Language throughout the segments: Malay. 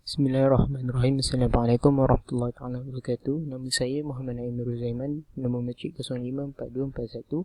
Bismillahirrahmanirrahim. Assalamualaikum warahmatullahi wabarakatuh. Nama saya Muhammad Naim Nurul Zaiman. Nombor matrik 054241.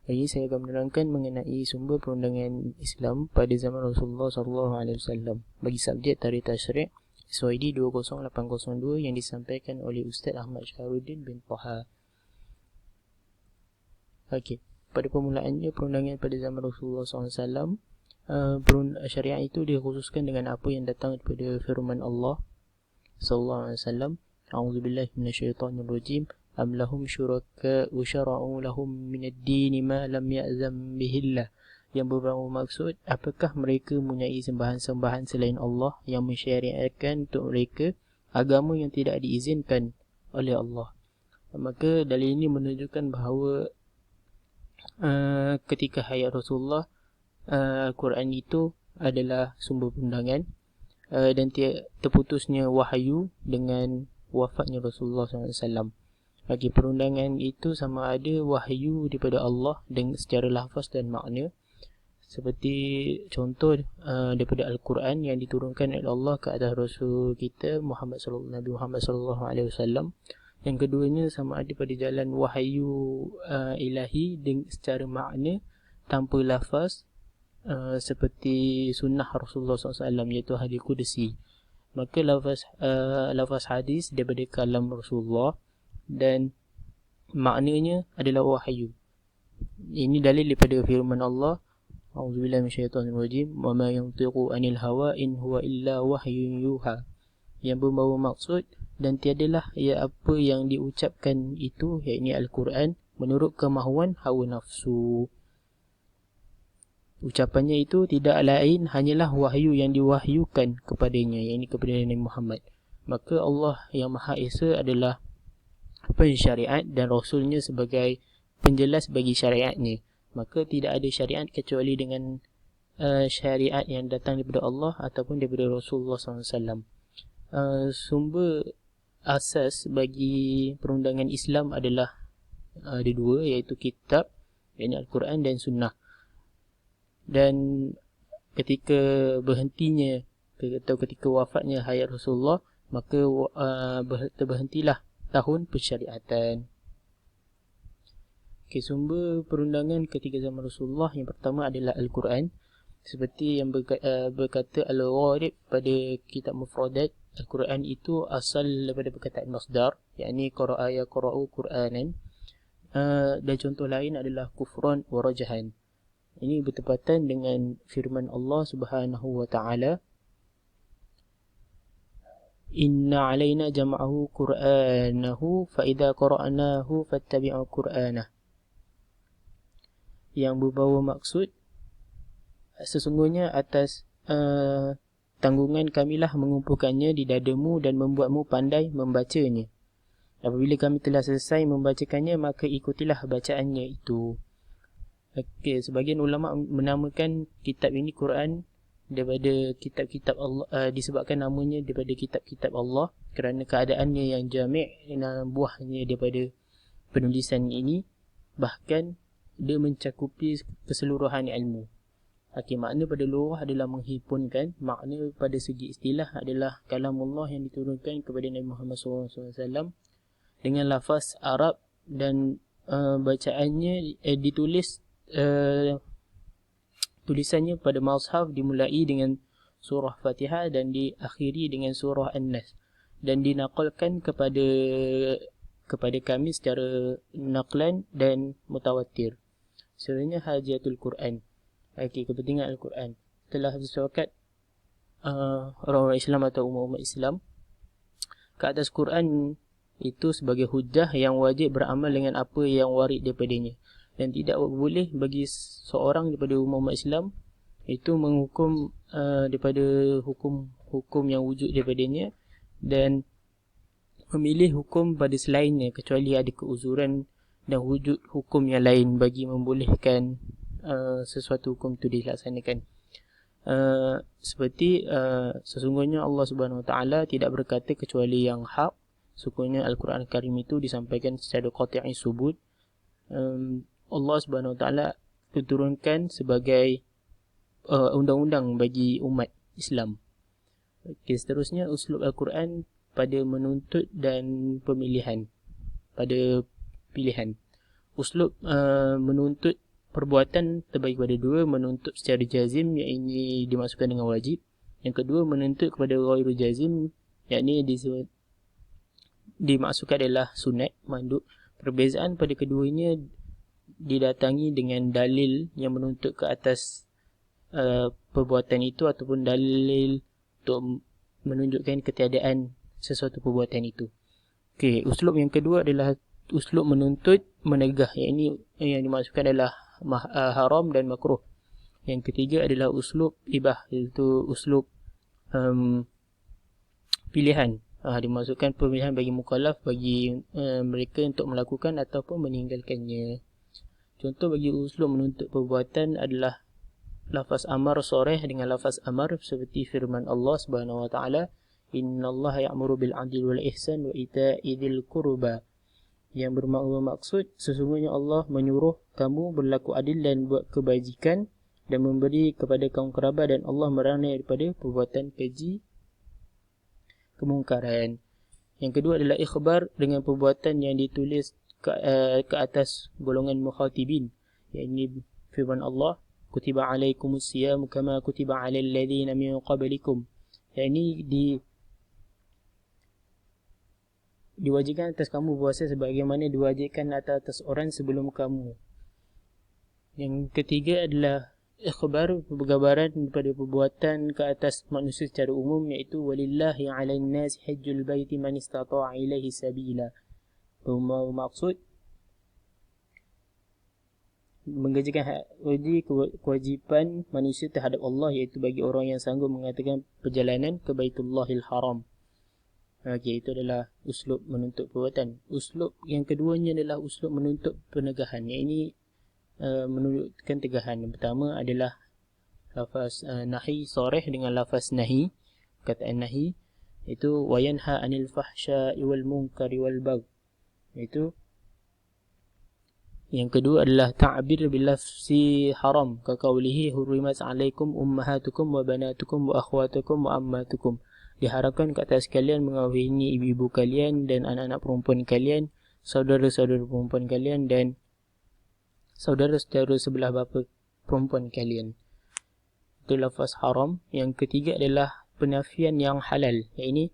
Hari ini saya akan menerangkan mengenai sumber perundangan Islam pada zaman Rasulullah SAW bagi subjek Tarikh Tasyri' SYD 20802 yang disampaikan oleh Ustaz Ahmad Syahrudin bin Taha. Okey, pada permulaannya perundangan pada zaman Rasulullah SAW, syariat itu dikhususkan dengan apa yang datang daripada firman Allah sallallahu alaihi wasallam. A'udzubillahi minasyaitonirrajim. Am lahum syuraka wa syara'u lahum minad din ma lam ya'zam bihillah. Yang bermaksud, apakah mereka mempunyai sembahan-sembahan selain Allah yang mensyariatkan untuk mereka agama yang tidak diizinkan oleh Allah. Maka dalil ini menunjukkan bahawa ketika hayat Rasulullah, Al-Quran itu adalah sumber perundangan, dan terputusnya wahyu dengan wafatnya Rasulullah SAW. Bagi perundangan itu sama ada wahyu daripada Allah dengan secara lafaz dan makna, seperti contoh daripada Al-Quran yang diturunkan oleh Allah ke atas Rasul kita Nabi Muhammad SAW. Yang keduanya sama ada pada jalan wahyu ilahi dengan secara makna tanpa lafaz, seperti sunnah Rasulullah SAW, iaitu hadis Qudsi. Maka lafaz hadis daripada kalam Rasulullah dan maknanya adalah wahyu. Ini dalil daripada firman Allah, A'udzubillahi minasyaitonirrajim, wa ma yantiqu 'anil hawa in huwa illa wahyun yuha, yang membawa maksud dan tiadalah ia apa yang diucapkan itu, iaitu Al-Quran, menurut kemahuan hawa nafsu. Ucapannya itu tidak lain hanyalah wahyu yang diwahyukan kepadanya, iaitu kepada Nabi Muhammad. Maka Allah yang Maha Esa adalah pensyariat dan Rasulnya sebagai penjelas bagi syariatnya. Maka tidak ada syariat kecuali dengan syariat yang datang daripada Allah ataupun daripada Rasulullah SAW. Sumber asas bagi perundangan Islam adalah ada dua, iaitu kitab, iaitu Al-Quran dan Sunnah. Dan ketika berhentinya atau ketika wafatnya hayat Rasulullah, maka terberhentilah tahun persyariatan. Sumber perundangan ketika zaman Rasulullah yang pertama adalah Al-Quran, seperti yang berkata Al-Gharib pada kitab Mufradat. Al-Quran itu asal daripada perkataan masdar, yakni qara'a yaqra'u Qur'anan, dan contoh lain adalah kufran wa rajahan. Ini bertepatan dengan firman Allah Subhanahu wa ta'ala, Inna alaina jam'ahu Qur'anahu fa idza qara'nahu fattabi'u Qur'anah, yang berbawa maksud sesungguhnya atas tanggungan kamilah mengumpulkannya di dadamu dan membuatmu pandai membacanya. Apabila kami telah selesai membacakannya, maka ikutilah bacaannya itu. Okey, sebagian ulama menamakan kitab ini Quran daripada kitab-kitab Allah, disebabkan namanya daripada kitab-kitab Allah kerana keadaannya yang jami', buahnya daripada penulisan ini, bahkan dia mencakupi keseluruhan ilmu. Okey, makna pada luar adalah menghimpunkan, makna pada segi istilah adalah kalamullah yang diturunkan kepada Nabi Muhammad SAW dengan lafaz Arab, dan bacaannya ditulis, tulisannya pada mushaf dimulai dengan surah Fatihah dan diakhiri dengan surah An-Nas, dan dinaqalkan kepada kami secara naqlan dan mutawatir. Sebenarnya hajatul Quran, kepentingan Al-Quran, telah disepakati orang-orang Islam atau umat Islam ke atas Quran itu sebagai hujah yang wajib beramal dengan apa yang warid daripadanya, dan tidak boleh bagi seorang daripada umat Islam itu menghukum daripada hukum yang wujud daripadanya dan memilih hukum pada selainnya, kecuali ada keuzuran dan wujud hukum yang lain bagi membolehkan sesuatu hukum itu dilaksanakan. Seperti sesungguhnya Allah Subhanahu Wa Taala tidak berkata kecuali yang hak. Sesungguhnya Al-Quran Al-Karim itu disampaikan secara qati'i subut. Allah Subhanahu Wa Taala diturunkan sebagai undang-undang bagi umat Islam. Seterusnya uslub Al-Quran pada menuntut dan pemilihan, pada pilihan. Uslub menuntut perbuatan terbagi pada dua, menuntut secara jazim, yang ini dimasukkan dengan wajib. Yang kedua, menuntut kepada ghairu jazim, yang ini dimaksudkan adalah sunat, mandub. Perbezaan pada keduanya didatangi dengan dalil yang menuntut ke atas perbuatan itu, ataupun dalil untuk menunjukkan ketiadaan sesuatu perbuatan itu. Okey, uslub yang kedua adalah uslub menuntut menegah, yang ini yang dimaksudkan adalah haram dan makruh. Yang ketiga adalah uslub ibah, iaitu uslub pilihan. Dimaksudkan pemilihan bagi mukallaf, bagi mereka untuk melakukan ataupun meninggalkannya. Contoh bagi uslub menuntut perbuatan adalah lafaz amar soreh dengan lafaz amar, seperti firman Allah Subhanahu wa taala, innallaha ya'muru bil 'adli wal ihsan wa ita'i dzil qurba. Yang bermaksud sesungguhnya Allah menyuruh kamu berlaku adil dan buat kebajikan dan memberi kepada kaum kerabat, dan Allah melarang daripada perbuatan keji, kemungkaran. Yang kedua adalah ikhbar dengan perbuatan yang ditulis ke atas golongan mukhatibin, iaitu firman Allah, kutiba alaikumus siyam kama kutiba alal ladzina min qablikum. Yang ini diwajibkan atas kamu puasa sebagaimana diwajibkan atas orang sebelum kamu. Yang ketiga adalah ikhbar, pergabaran daripada perbuatan ke atas manusia secara umum, iaitu walillahi 'alan nasi hajjul baiti man istata'a ilaihi sabila. Bermaksud mengerjakan kewajipan manusia terhadap Allah, iaitu bagi orang yang sanggup mengatakan perjalanan ke Baitullahil Haram. Okey, itu adalah uslub menuntut perbuatan. Uslub yang keduanya adalah uslub menuntut penegahan. Yang ini menunjukkan tegahan. Yang pertama adalah lafaz nahi soreh dengan lafaz nahi, kataan nahi, itu wayanha anil fahsya'i wal munkari wal bagh. Itu yang kedua adalah ta'bir bil lafzi haram, ka qaulihi hurrimat 'alaikum ummahatukum wa banatukum wa akhwatukum wa ammatukum. Diharapkan ke atas kalian mengawini ibu-ibu kalian dan anak-anak perempuan kalian, saudara-saudara perempuan kalian, dan saudara-saudara sebelah bapa perempuan kalian. Itu lafaz haram. Yang ketiga adalah penafian yang halal. Yang ini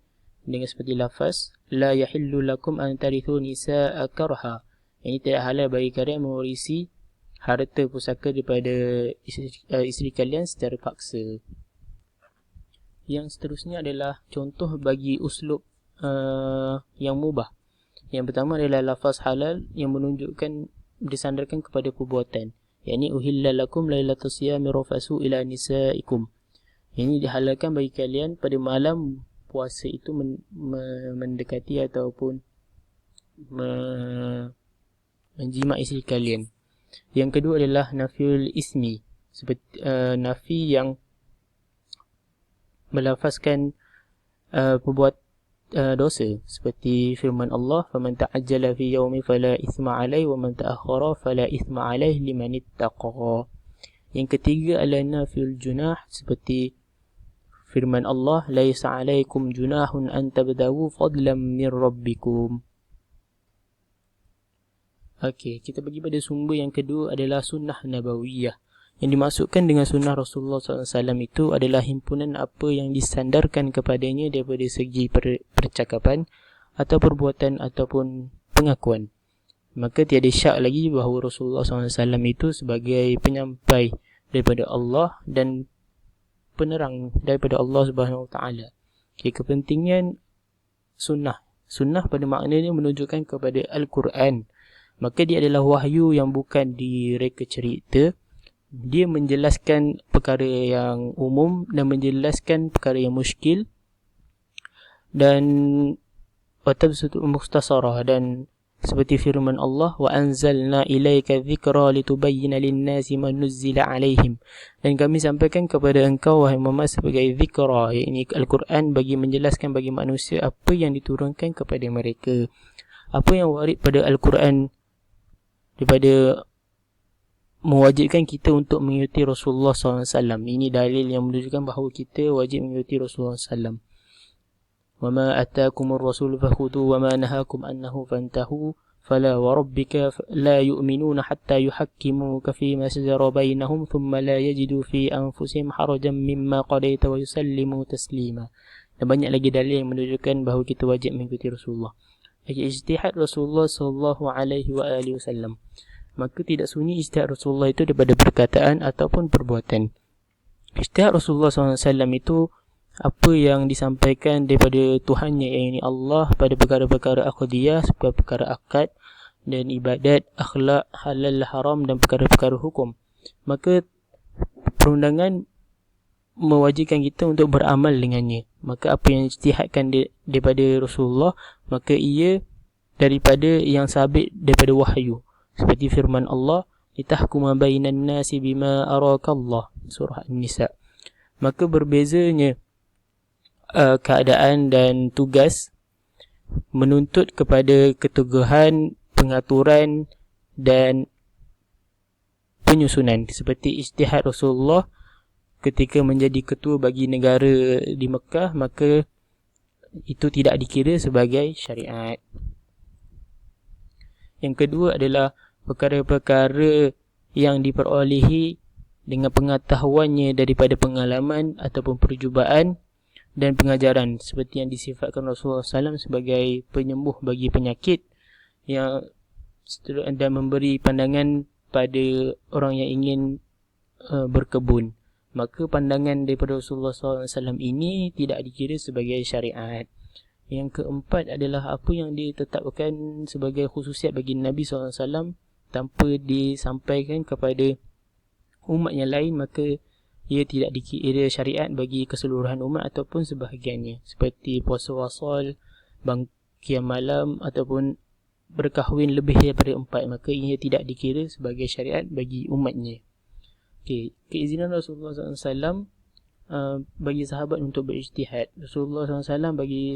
dengan seperti lafaz la yahillu lakum an tarithu nisaa karha. Ini tidak halal bagi kalian mewarisi harta pusaka daripada isteri kalian secara paksa. Yang seterusnya adalah contoh bagi uslub yang mubah. Yang pertama adalah lafaz halal yang menunjukkan, disandarkan kepada perbuatan. Yang ini uhilla lakum lailatus siyami rafasu ila nisaikum. Ini dihalalkan bagi kalian pada malam puasa itu mendekati ataupun menjima isteri kalian. Yang kedua adalah nafiul ismi, seperti nafi yang melafazkan perbuat dosa, seperti firman Allah, faman ta'ajjala fi yawmi fala ithma alaihi wa man ta'akhkhara fala ithma alaihi liman ittaqa. Yang ketiga adalah nafiul junah, seperti firman Allah, laisa alaikum junahun an tabdawu fadlan min rabbikum. Okey, kita pergi pada sumber yang kedua adalah sunnah nabawiyah. Yang dimaksudkan dengan sunnah Rasulullah SAW itu adalah himpunan apa yang disandarkan kepadanya daripada segi percakapan atau perbuatan ataupun pengakuan. Maka tiada syak lagi bahawa Rasulullah SAW itu sebagai penyampai daripada Allah dan penerang daripada Allah Subhanahu Wa Taala. Okay, kepentingan sunnah. Sunnah pada maknanya menunjukkan kepada Al-Quran. Maka dia adalah wahyu yang bukan direka cerita. Dia menjelaskan perkara yang umum dan menjelaskan perkara yang muskil, dan watabsutu mukhtasarah, dan seperti firman Allah, wa anzalna ilaika dzikra litubayyana lin-nasi ma nuzzila 'alaihim. Dan kami sampaikan kepada engkau wahai Muhammad sebagai dzikra, iaitu Al-Quran, bagi menjelaskan bagi manusia apa yang diturunkan kepada mereka. Apa yang warid pada Al-Quran daripada mewajibkan kita untuk mengikuti Rasulullah SAW. Ini dalil yang menunjukkan bahawa kita wajib mengikuti Rasulullah SAW. وَمَا أَتَاكُمُ الرَّسُولُ فَخُذُوهُ وَمَا نَهَاكُمْ عَنْهُ فَانْتَهُوا فَلَا وَرَبِّكَ لَا يُؤْمِنُونَ حَتَّى يُحَكِّمُوكَ فِيمَا شَجَرَ بَيْنَهُمْ ثُمَّ لَا يَجِدُوا فِي أَنفُسِهِمْ حَرَجًا مِمَّا قَضَيْتَ وَيُسَلِّمُوا تَسْلِيمًا. Dan banyak lagi dalil yang menunjukkan bahawa kita wajib mengikuti Rasulullah. Ijtihad Rasulullah SAW. Maka tidak sunyi ijtihad Rasulullah itu daripada perkataan ataupun perbuatan. Ijtihad Rasulullah SAW itu apa yang disampaikan daripada Tuhannya, yang ini Allah, pada perkara-perkara aqdiyah, perkara akad dan ibadat, akhlak, halal, haram dan perkara-perkara hukum. Maka perundangan mewajibkan kita untuk beramal dengannya. Maka apa yang ijtihadkan daripada Rasulullah, maka ia daripada yang sabit daripada wahyu. Seperti firman Allah, litahkuma bainan nasi bima arakallah, surah An-Nisa. Maka berbezanya keadaan dan tugas menuntut kepada keteguhan, pengaturan dan penyusunan. Seperti ijtihad Rasulullah ketika menjadi ketua bagi negara di Mekah, maka itu tidak dikira sebagai syariat. Yang kedua adalah perkara-perkara yang diperolehi dengan pengetahuannya daripada pengalaman ataupun percubaan dan pengajaran, seperti yang disifatkan Rasulullah SAW sebagai penyembuh bagi penyakit yang dan memberi pandangan pada orang yang ingin berkebun. Maka pandangan daripada Rasulullah SAW ini tidak dikira sebagai syariat. Yang keempat adalah apa yang ditetapkan sebagai khususiat bagi Nabi SAW tanpa disampaikan kepada umat yang lain, maka ia tidak dikira syariat bagi keseluruhan umat ataupun sebahagiannya, seperti puasa wasal, bangkit malam ataupun berkahwin lebih daripada 4, maka ia tidak dikira sebagai syariat bagi umatnya. Keizinan Rasulullah SAW bagi sahabat untuk berijtihad. Rasulullah SAW bagi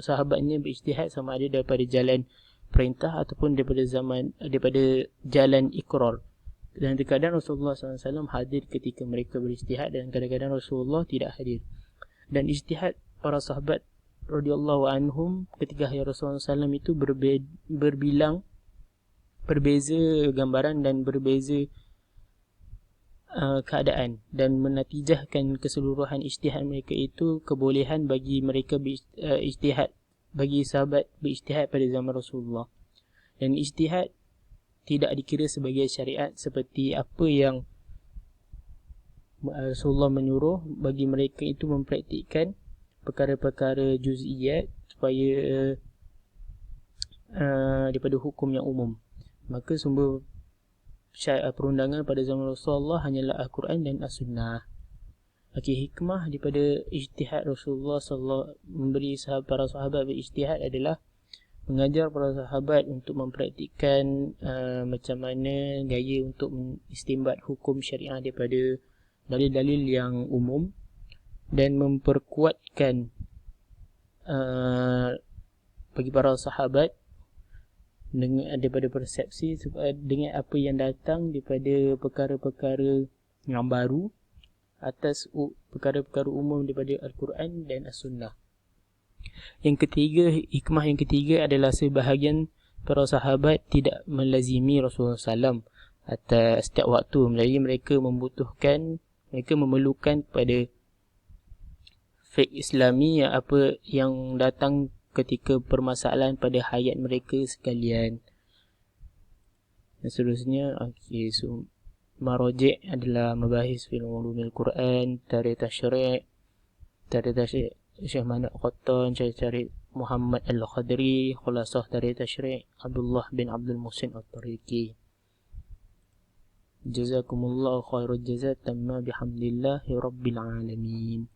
sahabatnya berijtihad sama ada daripada jalan perintah ataupun daripada jalan ikrar. Dan terkadang Rasulullah SAW hadir ketika mereka berijtihad dan kadang-kadang Rasulullah tidak hadir. Dan ijtihad para sahabat radhiyallahu anhum ketika hayat Rasulullah SAW itu berbeza gambaran dan berbeza keadaan, dan menatijahkan keseluruhan ijtihad mereka itu kebolehan bagi mereka ijtihad, bagi sahabat berijtihad pada zaman Rasulullah. Dan ijtihad tidak dikira sebagai syariat seperti apa yang Rasulullah menyuruh bagi mereka itu mempraktikkan perkara-perkara juz'iyat supaya daripada hukum yang umum. Maka sumber perundangan pada zaman Rasulullah hanyalah Al-Quran dan As-Sunnah. Hikmah daripada ijtihad Rasulullah SAW memberi para sahabat berijtihad adalah mengajar para sahabat untuk mempraktikkan macam mana gaya untuk mengistimbat hukum syariah daripada dalil-dalil yang umum, dan memperkuatkan bagi para sahabat daripada persepsi dengan apa yang datang daripada perkara-perkara yang baru atas perkara-perkara umum daripada Al-Quran dan As-Sunnah. Hikmah yang ketiga adalah sebahagian para sahabat tidak melazimi Rasulullah SAW atas setiap waktu. Mereka memerlukan pada fiqh Islami yang datang ketika permasalahan pada hayat mereka sekalian. Dan seterusnya, marajik adalah mabahis fil ulumil Quran, tarikh tasyri' Syekh Mahmud Qattan, Syekh Muhammad Al-Khadri, Khulasah Tarikh Tasyri' Abdullah bin Abdul Muhsin At-Tariqi. Jazakumullahu khairul jazaa, tamma bihamdillahi rabbil alamin.